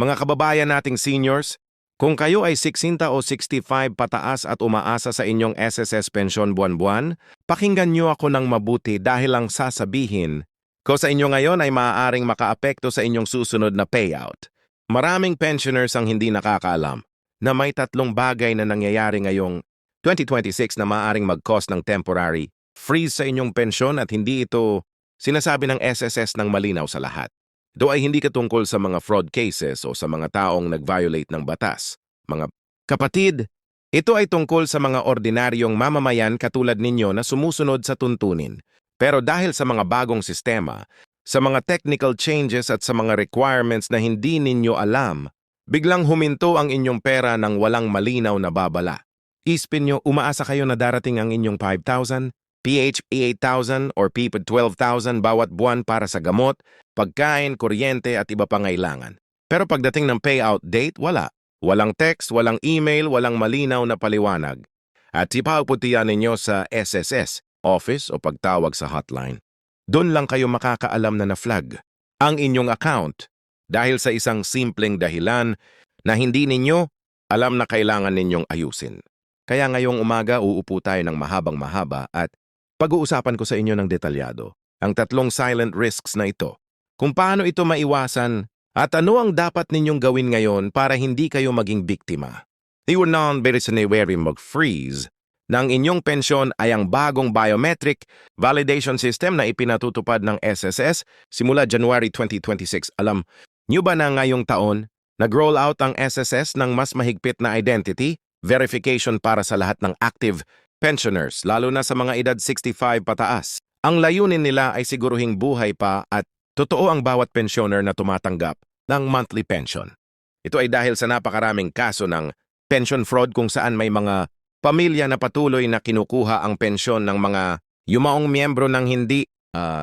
Mga kababayan nating seniors, kung kayo ay 60 o 65 pataas at umaasa sa inyong SSS pensyon buwan-buwan, pakinggan niyo ako ng mabuti dahil ang sasabihin ko sa inyo ngayon ay maaaring makaapekto sa inyong susunod na payout. Maraming pensioners ang hindi nakakaalam na may tatlong bagay na nangyayari ngayong 2026 na maaaring mag-cause ng temporary freeze sa inyong pensyon at hindi ito sinasabi ng SSS ng malinaw sa lahat. Ito ay hindi katungkol sa mga fraud cases o sa mga taong nag-violate ng batas. Mga kapatid, ito ay tungkol sa mga ordinaryong mamamayan katulad ninyo na sumusunod sa tuntunin. Pero dahil sa mga bagong sistema, sa mga technical changes at sa mga requirements na hindi ninyo alam, biglang huminto ang inyong pera ng walang malinaw na babala. Isipin nyo, umaasa kayo na darating ang inyong 5,000, PH 8,000 or PPD 12,000 bawat buwan para sa gamot, pagkain, kuryente at iba pang kailangan. Pero pagdating ng payout date, wala. Walang text, walang email, walang malinaw na paliwanag. At ipaputian ninyo sa SSS, office o pagtawag sa hotline. Doon lang kayo makakaalam na na-flag ang inyong account dahil sa isang simpleng dahilan na hindi ninyo alam na kailangan ninyong ayusin. Kaya ngayong umaga uupo tayo ng mahabang-mahaba at pag-uusapan ko sa inyo ng detalyado ang tatlong silent risks na ito, kung paano ito maiwasan at ano ang dapat ninyong gawin ngayon para hindi kayo maging biktima. Iwanan berisaniwari mag-freeze na ang inyong pensyon ay ang bagong biometric validation system na ipinatutupad ng SSS simula January 2026. Alam niyo ba na ngayong taon, nag-roll out ang SSS ng mas mahigpit na identity verification para sa lahat ng active pensioners, lalo na sa mga edad 65 pataas. Ang layunin nila ay siguruhing buhay pa at totoo ang bawat pensioner na tumatanggap ng monthly pension. Ito ay dahil sa napakaraming kaso ng pension fraud kung saan may mga pamilya na patuloy na kinukuha ang pensyon ng mga yumaong miyembro ng hindi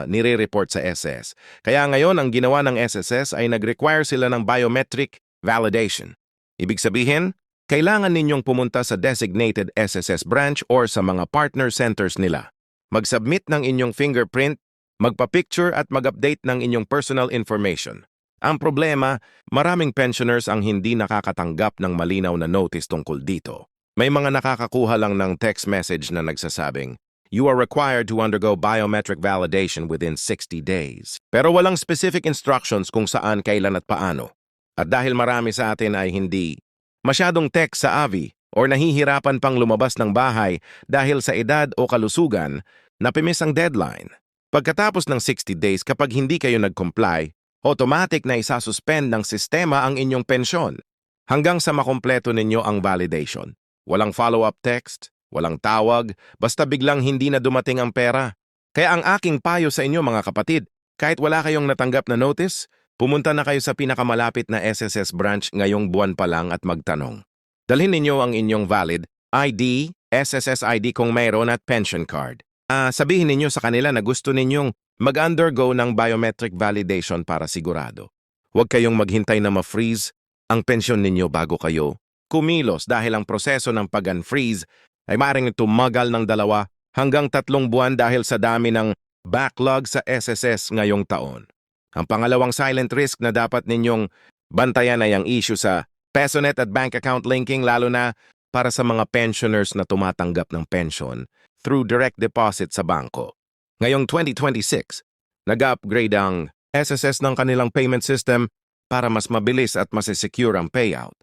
nire-report sa SS. Kaya ngayon ang ginawa ng SSS ay nag-require sila ng biometric validation. Ibig sabihin, kailangan ninyong pumunta sa designated SSS branch or sa mga partner centers nila. Mag-submit ng inyong fingerprint, magpa-picture at mag-update ng inyong personal information. Ang problema, maraming pensioners ang hindi nakakatanggap ng malinaw na notice tungkol dito. May mga nakakakuha lang ng text message na nagsasabing, "You are required to undergo biometric validation within 60 days." Pero walang specific instructions kung saan, kailan at paano. At dahil marami sa atin ay hindi masyadong text sa AVI o nahihirapan pang lumabas ng bahay dahil sa edad o kalusugan, napimis ang deadline. Pagkatapos ng 60 days kapag hindi kayo nag-comply, automatic na isasuspend ng sistema ang inyong pensyon hanggang sa makumpleto ninyo ang validation. Walang follow-up text, walang tawag, basta biglang hindi na dumating ang pera. Kaya ang aking payo sa inyo mga kapatid, kahit wala kayong natanggap na notice, pumunta na kayo sa pinakamalapit na SSS branch ngayong buwan pa lang at magtanong. Dalhin ninyo ang inyong valid ID, SSS ID kung mayroon at pension card. Sabihin ninyo sa kanila na gusto ninyong mag-undergo ng biometric validation para sigurado. Huwag kayong maghintay na ma-freeze ang pensyon ninyo bago kayo kumilos dahil ang proseso ng pag-unfreeze ay maaaring tumagal ng 2 hanggang 3 buwan dahil sa dami ng backlog sa SSS ngayong taon. Ang pangalawang silent risk na dapat ninyong bantayan ay ang issue sa PesoNet at bank account linking, lalo na para sa mga pensioners na tumatanggap ng pension through direct deposit sa bangko. Ngayong 2026, nag-upgrade ang SSS ng kanilang payment system para mas mabilis at mas secure ang payout.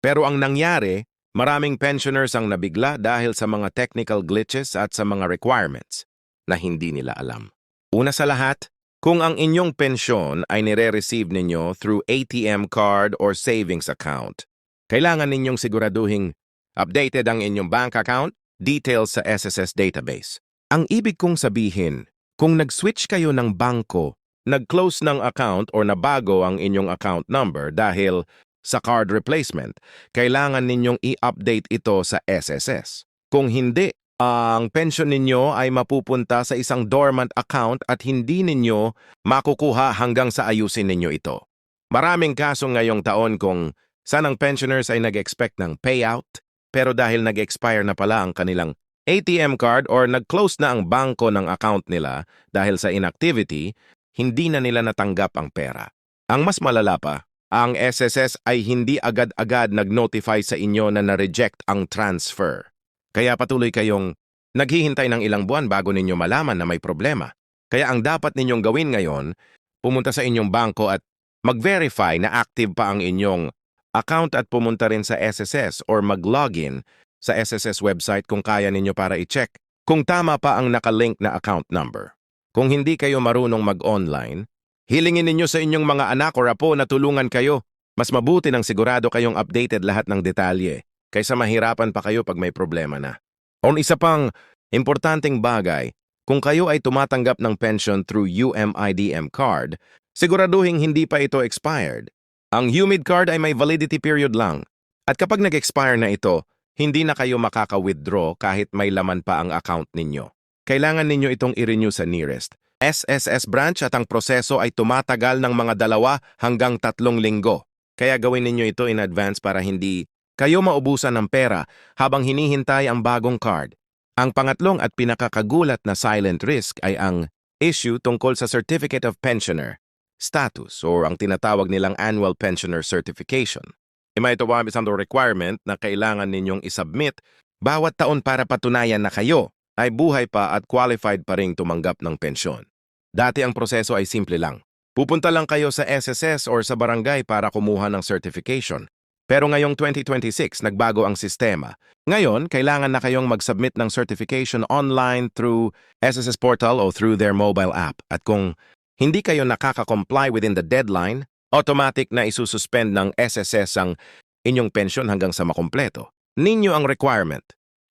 Pero ang nangyari, maraming pensioners ang nabigla dahil sa mga technical glitches at sa mga requirements na hindi nila alam. Una sa lahat, kung ang inyong pensyon ay nire-receive ninyo through ATM card or savings account, kailangan ninyong siguraduhing updated ang inyong bank account details sa SSS database. Ang ibig kong sabihin, kung nag-switch kayo ng bangko, nag-close ng account or nabago ang inyong account number dahil sa card replacement, kailangan ninyong i-update ito sa SSS. Kung hindi, ang pensyon ninyo ay mapupunta sa isang dormant account at hindi ninyo makukuha hanggang sa ayusin ninyo ito. Maraming kaso ngayong taon kung saan ang pensioners ay nag-expect ng payout, pero dahil nag-expire na pala ang kanilang ATM card or nag-close na ang bangko ng account nila dahil sa inactivity, hindi na nila natanggap ang pera. Ang mas malala pa, ang SSS ay hindi agad-agad nag-notify sa inyo na na-reject ang transfer. Kaya patuloy kayong naghihintay ng ilang buwan bago ninyo malaman na may problema. Kaya ang dapat ninyong gawin ngayon, pumunta sa inyong bangko at mag-verify na active pa ang inyong account at pumunta rin sa SSS or mag-login sa SSS website kung kaya ninyo para i-check kung tama pa ang nakalink na account number. Kung hindi kayo marunong mag-online, hilingin ninyo sa inyong mga anak o apo na tulungan kayo. Mas mabuti nang sigurado kayong updated lahat ng detalye kaysa mahirapan pa kayo pag may problema na. O isa pang importanteng bagay, kung kayo ay tumatanggap ng pension through UMIDM card, siguraduhin hindi pa ito expired. Ang UMID card ay may validity period lang. At kapag nag-expire na ito, hindi na kayo makaka-withdraw kahit may laman pa ang account ninyo. Kailangan ninyo itong i-renew sa nearest SSS branch at ang proseso ay tumatagal ng mga 2 hanggang 3 linggo. Kaya gawin ninyo ito in advance para hindi kayo maubusan ng pera habang hinihintay ang bagong card. Ang pangatlong at pinakakagulat na silent risk ay ang issue tungkol sa Certificate of Pensioner status o ang tinatawag nilang Annual Pensioner Certification. Ito ay isang requirement na kailangan ninyong isubmit bawat taon para patunayan na kayo ay buhay pa at qualified pa ring tumanggap ng pensyon. Dati ang proseso ay simple lang. Pupunta lang kayo sa SSS or sa barangay para kumuha ng certification. Pero ngayong 2026, nagbago ang sistema. Ngayon, kailangan na kayong mag-submit ng certification online through SSS portal o through their mobile app. At kung hindi kayo nakaka-comply within the deadline, automatic na isususpend ng SSS ang inyong pensyon hanggang sa makumpleto. Ninyo ang requirement.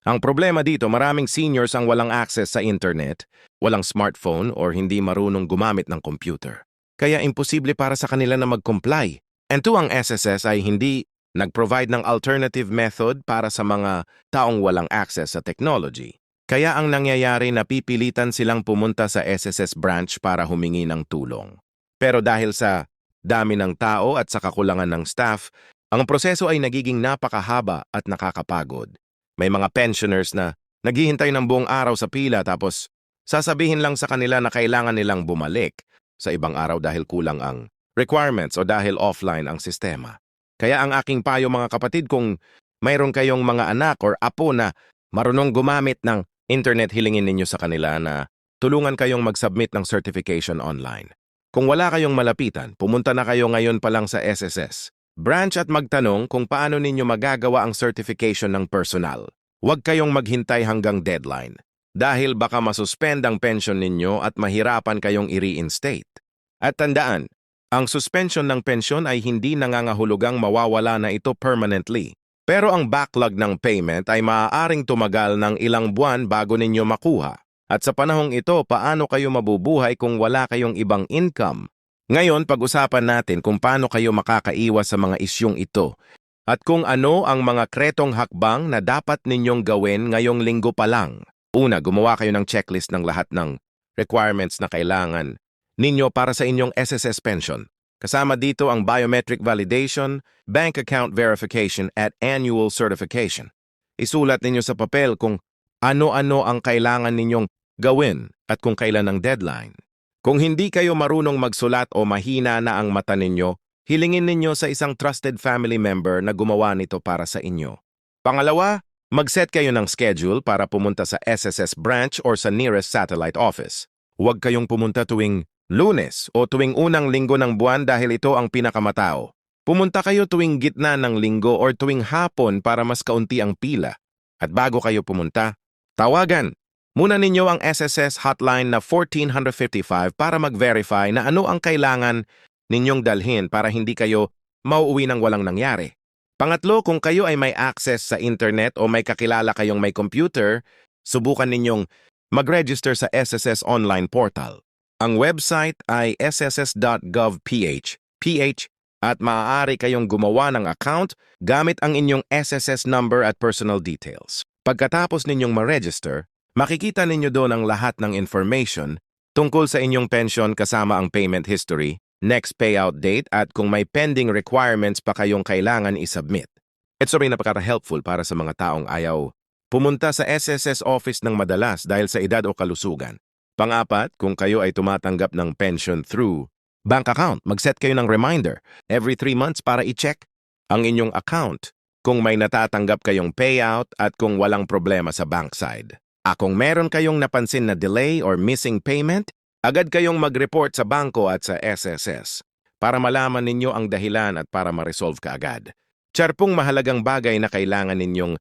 Ang problema dito, maraming seniors ang walang access sa internet, walang smartphone or hindi marunong gumamit ng computer. Kaya imposible para sa kanila na mag-comply. And ang SSS ay hindi nag-provide ng alternative method para sa mga taong walang access sa technology. Kaya ang nangyayari na pipilitan silang pumunta sa SSS branch para humingi ng tulong. Pero dahil sa dami ng tao at sa kakulangan ng staff, ang proseso ay nagiging napakahaba at nakakapagod. May mga pensioners na naghihintay ng buong araw sa pila tapos sasabihin lang sa kanila na kailangan nilang bumalik sa ibang araw dahil kulang ang requirements o dahil offline ang sistema. Kaya ang aking payo mga kapatid, kung mayroon kayong mga anak or apo na marunong gumamit ng internet, hilingin ninyo sa kanila na tulungan kayong mag-submit ng certification online. Kung wala kayong malapitan, pumunta na kayo ngayon pa lang sa SSS branch at magtanong kung paano ninyo magagawa ang certification ng personal. Huwag kayong maghintay hanggang deadline dahil baka masuspend ang pension ninyo at mahirapan kayong i-reinstate. At tandaan, ang suspension ng pensyon ay hindi nangangahulugang mawawala na ito permanently. Pero ang backlog ng payment ay maaaring tumagal ng ilang buwan bago ninyo makuha. At sa panahong ito, paano kayo mabubuhay kung wala kayong ibang income? Ngayon, pag-usapan natin kung paano kayo makakaiwas sa mga isyung ito at kung ano ang mga kretong hakbang na dapat ninyong gawin ngayong linggo pa lang. Una, gumawa kayo ng checklist ng lahat ng requirements na kailangan ninyo para sa inyong SSS pension. Kasama dito ang biometric validation, bank account verification at annual certification. Isulat ninyo sa papel kung ano-ano ang kailangan ninyong gawin at kung kailan ang deadline. Kung hindi kayo marunong magsulat o mahina na ang mata ninyo, hilingin ninyo sa isang trusted family member na gumawa nito para sa inyo. Pangalawa, mag-set kayo ng schedule para pumunta sa SSS branch or sa nearest satellite office. Huwag kayong pumunta tuwing Lunes o tuwing unang linggo ng buwan dahil ito ang pinakamatao. Pumunta kayo tuwing gitna ng linggo or tuwing hapon para mas kaunti ang pila. At bago kayo pumunta, tawagan muna ninyo ang SSS hotline na 1455 para mag-verify na ano ang kailangan ninyong dalhin para hindi kayo mauuwi ng walang nangyari. Pangatlo, kung kayo ay may access sa internet o may kakilala kayong may computer, subukan ninyong mag-register sa SSS online portal. Ang website ay sss.gov.ph at maaari kayong gumawa ng account gamit ang inyong SSS number at personal details. Pagkatapos ninyong ma-register, makikita ninyo doon ang lahat ng information tungkol sa inyong pension kasama ang payment history, next payout date at kung may pending requirements pa kayong kailangan isubmit. Ito rin napaka-helpful para sa mga taong ayaw pumunta sa SSS office ng madalas dahil sa edad o kalusugan. Pang-apat, kung kayo ay tumatanggap ng pension through Bank account, mag-set kayo ng reminder every 3 months para i-check ang inyong account kung may natatanggap kayong payout at kung walang problema sa bank side. Kung meron kayong napansin na delay or missing payment, agad kayong mag-report sa bangko at sa SSS para malaman ninyo ang dahilan at para ma-resolve kaagad. Tiyarpong mahalagang bagay na kailangan ninyong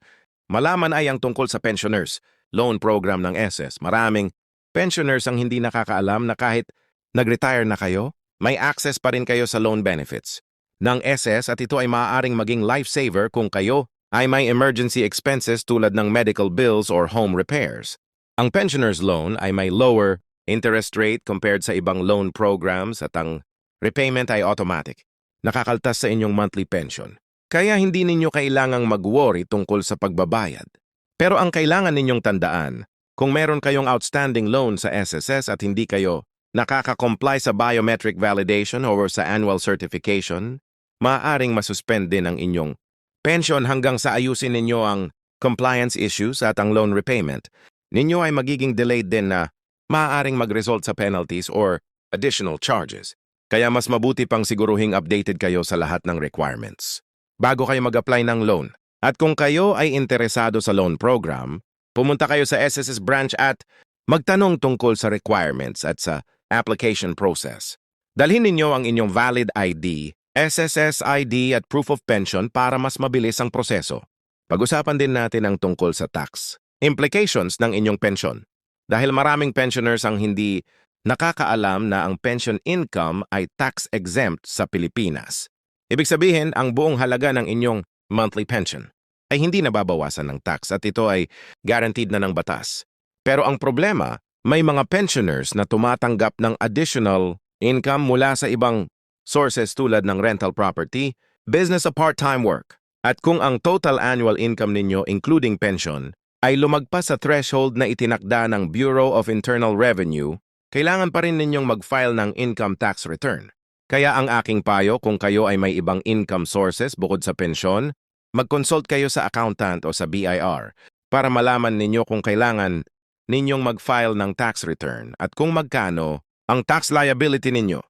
malaman ay ang tungkol sa pensioners, loan program ng SS. Maraming pensioners ang hindi nakakaalam na kahit nag-retire na kayo, may access pa rin kayo sa loan benefits ng SS at ito ay maaaring maging lifesaver kung kayo ay may emergency expenses tulad ng medical bills or home repairs. Ang pensioner's loan ay may lower interest rate compared sa ibang loan programs at ang repayment ay automatic. Nakakaltas sa inyong monthly pension. Kaya hindi ninyo kailangang mag-worry tungkol sa pagbabayad. Pero ang kailangan ninyong tandaan, kung meron kayong outstanding loan sa SSS at hindi kayo nakaka-comply sa biometric validation or sa annual certification, maaaring masuspend din ang inyong pension hanggang sa ayusin ninyo ang compliance issues at ang loan repayment. Ninyo ay magiging delayed din na maaaring mag-result sa penalties or additional charges. Kaya mas mabuti pang siguruhing updated kayo sa lahat ng requirements bago kayo mag-apply ng loan. At kung kayo ay interesado sa loan program, pumunta kayo sa SSS branch at magtanong tungkol sa requirements at sa application process. Dalhin ninyo ang inyong valid ID, SSS ID at proof of pension para mas mabilis ang proseso. Pag-usapan din natin ang tungkol sa tax implications ng inyong pension. Dahil maraming pensioners ang hindi nakakaalam na ang pension income ay tax-exempt sa Pilipinas. Ibig sabihin, ang buong halaga ng inyong monthly pension ay hindi nababawasan ng tax at ito ay guaranteed na ng batas. Pero ang problema, may mga pensioners na tumatanggap ng additional income mula sa ibang sources tulad ng rental property, business o part-time work. At kung ang total annual income ninyo including pension ay lumagpas sa threshold na itinakda ng Bureau of Internal Revenue, kailangan pa rin ninyong mag-file ng income tax return. Kaya ang aking payo kung kayo ay may ibang income sources bukod sa pensyon, mag-consult kayo sa accountant o sa BIR para malaman ninyo kung kailangan ninyong mag-file ng tax return at kung magkano ang tax liability ninyo.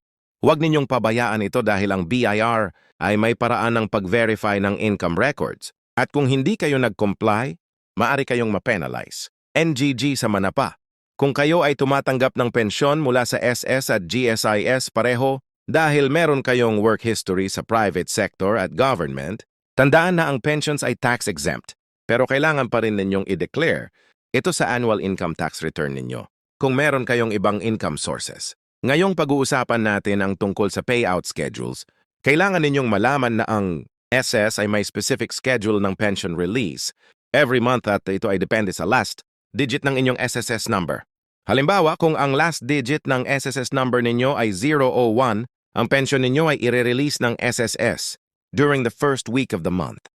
Huwag ninyong pabayaan ito dahil ang BIR ay may paraan ng pag-verify ng income records at kung hindi kayo nag-comply, maaari kayong ma-penalize. NGG sa manapa. Kung kayo ay tumatanggap ng pensyon mula sa SS at GSIS pareho dahil meron kayong work history sa private sector at government, tandaan na ang pensions ay tax-exempt pero kailangan pa rin ninyong i-declare ito sa annual income tax return ninyo kung meron kayong ibang income sources. Ngayong pag-uusapan natin ang tungkol sa payout schedules, kailangan ninyong malaman na ang SS ay may specific schedule ng pension release every month at ito ay depende sa last digit ng inyong SSS number. Halimbawa, kung ang last digit ng SSS number ninyo ay 001, ang pension ninyo ay i-release ng SSS during the first week of the month.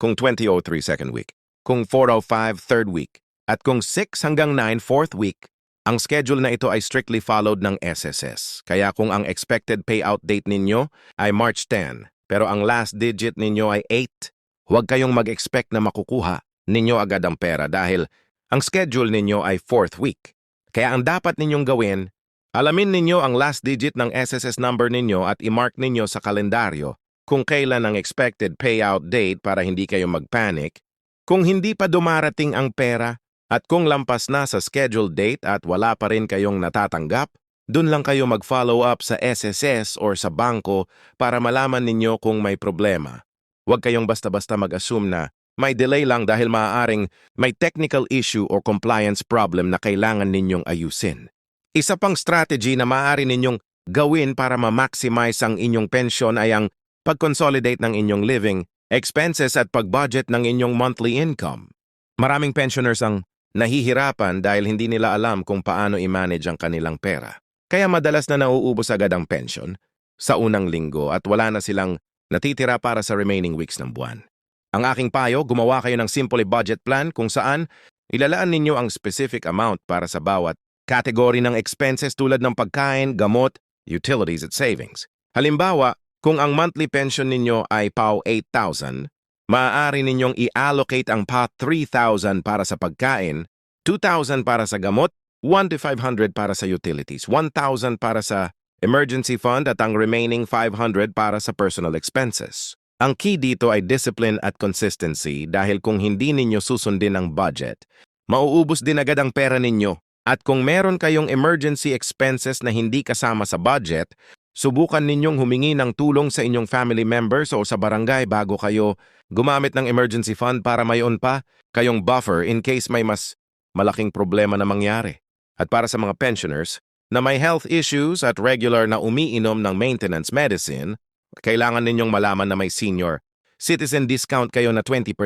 Kung 2003 second week, kung 405 third week, at kung 6 hanggang 9 fourth week, ang schedule na ito ay strictly followed ng SSS. Kaya kung ang expected payout date ninyo ay March 10, pero ang last digit ninyo ay 8, huwag kayong mag-expect na makukuha ninyo agad ang pera dahil ang schedule ninyo ay fourth week. Kaya ang dapat ninyong gawin, alamin ninyo ang last digit ng SSS number ninyo at i-mark ninyo sa kalendaryo kung kailan ang expected payout date para hindi kayo mag-panic. Kung hindi pa dumarating ang pera, at kung lampas na sa scheduled date at wala pa rin kayong natatanggap, dun lang kayo mag-follow up sa SSS or sa bangko para malaman ninyo kung may problema. Huwag kayong basta-basta mag-assume na may delay lang dahil maaaring may technical issue or compliance problem na kailangan ninyong ayusin. Isa pang strategy na maaari ninyong gawin para ma-maximize ang inyong pensyon ay ang pag-consolidate ng inyong living expenses at pag-budget ng inyong monthly income. Maraming pensioners ang nahihirapan dahil hindi nila alam kung paano i-manage ang kanilang pera. Kaya madalas na nauubos agad ang pension sa unang linggo at wala na silang natitira para sa remaining weeks ng buwan. Ang aking payo, gumawa kayo ng simple budget plan kung saan ilalaan ninyo ang specific amount para sa bawat category ng expenses tulad ng pagkain, gamot, utilities at savings. Halimbawa, kung ang monthly pension ninyo ay PAW 8,000, maaari ninyong i-allocate ang PAW 3,000 para sa pagkain, 2,000 para sa gamot, 1 to 500 para sa utilities, 1,000 para sa emergency fund at ang remaining 500 para sa personal expenses. Ang key dito ay discipline at consistency dahil kung hindi ninyo susundin ang budget, mauubos din agad ang pera ninyo. At kung meron kayong emergency expenses na hindi kasama sa budget, subukan ninyong humingi ng tulong sa inyong family members o sa barangay bago kayo gumamit ng emergency fund para mayon pa kayong buffer in case may mas malaking problema na mangyari. At para sa mga pensioners na may health issues at regular na umiinom ng maintenance medicine, kailangan ninyong malaman na may senior citizen discount kayo na 20%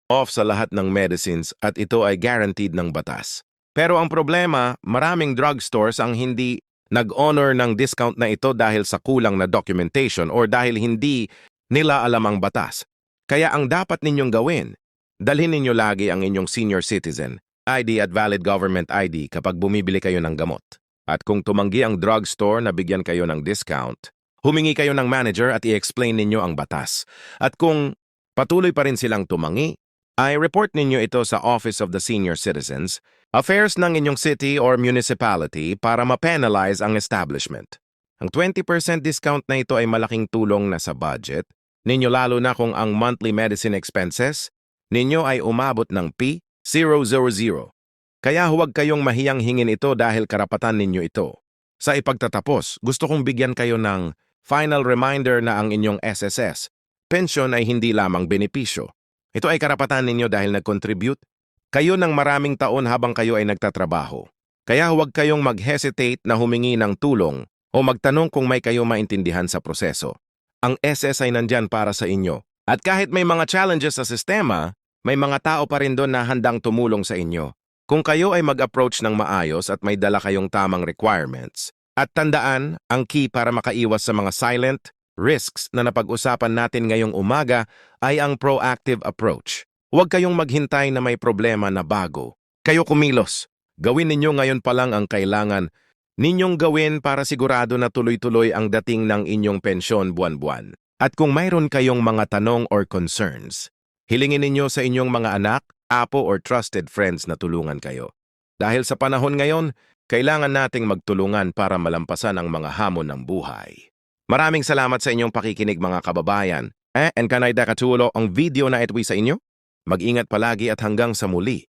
off sa lahat ng medicines at ito ay guaranteed ng batas. Pero ang problema, maraming drugstores ang hindi nag-honor ng discount na ito dahil sa kulang na documentation or dahil hindi nila alam ang batas. Kaya ang dapat ninyong gawin, dalhin ninyo lagi ang inyong senior citizen ID at valid government ID kapag bumibili kayo ng gamot. At kung tumanggi ang drugstore na bigyan kayo ng discount, humingi kayo ng manager at i-explain ninyo ang batas. At kung patuloy pa rin silang tumangi, ay report ninyo ito sa Office of the Senior Citizens, Affairs ng inyong city or municipality para ma-penalize ang establishment. Ang 20% discount na ito ay malaking tulong na sa budget ninyo lalo na kung ang monthly medicine expenses ninyo ay umabot ng P000. Kaya huwag kayong mahiyang hingin ito dahil karapatan ninyo ito. Sa ipagtatapos, gusto kong bigyan kayo ng final reminder na ang inyong SSS, pension ay hindi lamang benepisyo. Ito ay karapatan ninyo dahil nag-contribute kayo ng maraming taon habang kayo ay nagtatrabaho. Kaya huwag kayong mag-hesitate na humingi ng tulong o magtanong kung may kayo maintindihan sa proseso. Ang SS ay nandyan para sa inyo. At kahit may mga challenges sa sistema, may mga tao pa rin doon na handang tumulong sa inyo. Kung kayo ay mag-approach ng maayos at may dala kayong tamang requirements, at tandaan, ang key para makaiwas sa mga silent risks na napag-usapan natin ngayong umaga ay ang proactive approach. Huwag kayong maghintay na may problema na bago. Kayo kumilos. Gawin ninyo ngayon pa lang ang kailangan ninyong gawin para sigurado na tuloy-tuloy ang dating ng inyong pensyon buwan-buwan. At kung mayroon kayong mga tanong or concerns, hilingin ninyo sa inyong mga anak, apo or trusted friends na tulungan kayo. Dahil sa panahon ngayon, kailangan nating magtulungan para malampasan ang mga hamon ng buhay. Maraming salamat sa inyong pakikinig mga kababayan. And kanay nakatulong ang video na ito sa inyo? Mag-ingat palagi at hanggang sa muli.